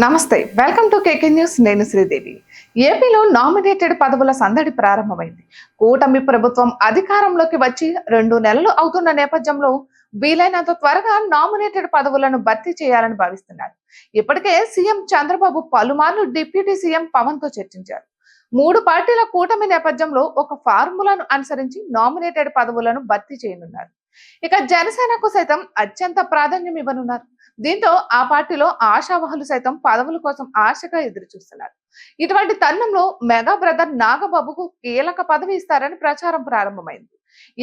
నమస్తే, welcome to KK news. నేను శ్రీదేవి. ఏపీలో నామినేటెడ్ పదవుల సందడి ప్రారంభమైంది. కూటమి ప్రభుత్వం అధికారంలోకి వచ్చి 2 నెలలు అవుతున్న నేపథ్యంలో వీలైనంత త్వరగా నామినేటెడ్ పదవులను భర్తీ చేయాలని భావిస్తున్నారు. ఇప్పటికే సీఎం చంద్రబాబు పలుమార్లు డిప్యూటీ సీఎం పవన్ తో చర్చించారు. 3 పార్టీల కూటమి నేపథ్యంలో ఒక ఫార్ములాను అనుసరించి నామినేటెడ్ పదవులను భర్తీ చేయనున్నారు. ఇక జనసేనకు సైతం అత్యంత ప్రాధాన్యం ఇవ్వనున్నారు. దీంతో ఆ పార్టీలో ఆశావహులు సైతం పదవుల కోసం ఆశగా ఎదురు చూస్తున్నారు. ఇటువంటి తరుణంలో మెగా బ్రదర్ నాగబాబుకు కీలక పదవి ఇస్తారని ప్రచారం ప్రారంభమైంది.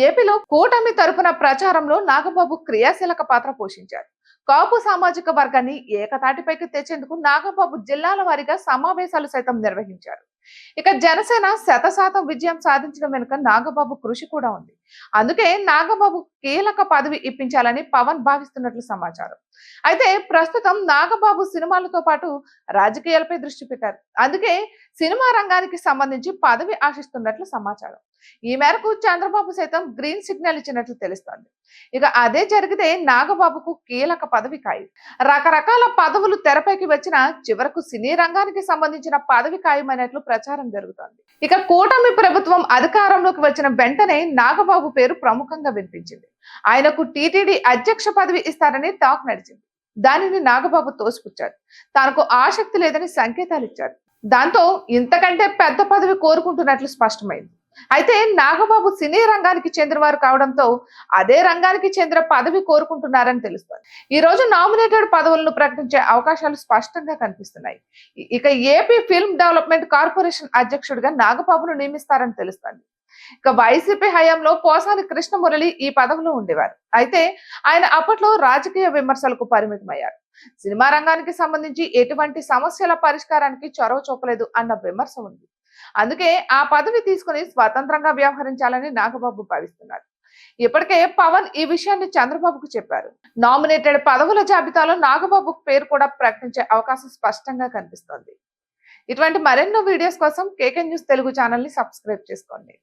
ఏపీలో కూటమి తరపున ప్రచారంలో నాగబాబు క్రియాశీలక పాత్ర పోషించారు. కాపు సామాజిక వర్గాన్ని ఏకతాటిపైకి తెచ్చేందుకు నాగబాబు జిల్లాల వారీగా సమావేశాలు సైతం నిర్వహించారు. ఇక జనసేన 100% విజయం సాధించడం వెనుక నాగబాబు కృషి కూడా ఉంది. అందుకే నాగబాబు కీలక పదవి ఇప్పించాలని పవన్ భావిస్తున్నట్లు సమాచారం. అయితే ప్రస్తుతం నాగబాబు సినిమాలతో పాటు రాజకీయాలపై దృష్టి పెట్టారు. అందుకే సినిమా రంగానికి సంబంధించి పదవి ఆశిస్తున్నట్లు సమాచారం. ఈ మేరకు చంద్రబాబు సైతం గ్రీన్ సిగ్నల్ ఇచ్చినట్లు తెలుస్తోంది. ఇక అదే జరిగితే నాగబాబుకు కీలక పదవి ఖాయం. రకరకాల పదవులు తెరపైకి వచ్చిన చివరకు సినీ రంగానికి సంబంధించిన పదవి ఖాయమైనట్లు ప్రచారం జరుగుతోంది. ఇక కూటమి ప్రభుత్వం అధికారంలోకి వచ్చిన వెంటనే నాగబాబు పేరు ప్రముఖంగా వినిపించింది. ఆయనకు టీటీడీ అధ్యక్ష పదవి ఇస్తారని టాక్ నడిచింది. దానిని నాగబాబు తోసిపుచ్చారు. తనకు ఆసక్తి లేదని సంకేతాలు ఇచ్చారు. దాంతో ఇంతకంటే పెద్ద పదవి కోరుకుంటున్నట్లు స్పష్టమైంది. అయితే నాగబాబు సినీ రంగానికి చెందినవారు కావడంతో అదే రంగానికి చెందిన పదవి కోరుకుంటున్నారని తెలుస్తోంది. ఈ రోజు నామినేటెడ్ పదవులను ప్రకటించే అవకాశాలు స్పష్టంగా కనిపిస్తున్నాయి. ఇక ఏపీ ఫిల్మ్ డెవలప్మెంట్ కార్పొరేషన్ అధ్యక్షుడిగా నాగబాబును నియమిస్తారని తెలుస్తోంది. ఇక వైసీపీ హయాంలో పోసాని కృష్ణమురళి ఈ పదవిలో ఉండేవారు. అయితే ఆయన అప్పట్లో రాజకీయ విమర్శలకు పరిమితమయ్యారు. సినిమా రంగానికి సంబంధించి ఎటువంటి సమస్యల పరిష్కారానికి చొరవ చూపలేదు అన్న విమర్శ ఉంది. అందుకే ఆ పదవి తీసుకుని స్వతంత్రంగా వ్యవహరించాలని నాగబాబు భావిస్తున్నారు. ఇప్పటికే పవన్ ఈ విషయాన్ని చంద్రబాబుకు చెప్పారు. నామినేటెడ్ పదవుల జాబితాలో నాగబాబు పేరు కూడా ప్రకటించే అవకాశం స్పష్టంగా కనిపిస్తోంది. ఇటువంటి మరెన్నో వీడియోస్ కోసం కేకే న్యూస్ తెలుగు ఛానల్ ని సబ్స్క్రైబ్ చేసుకోండి.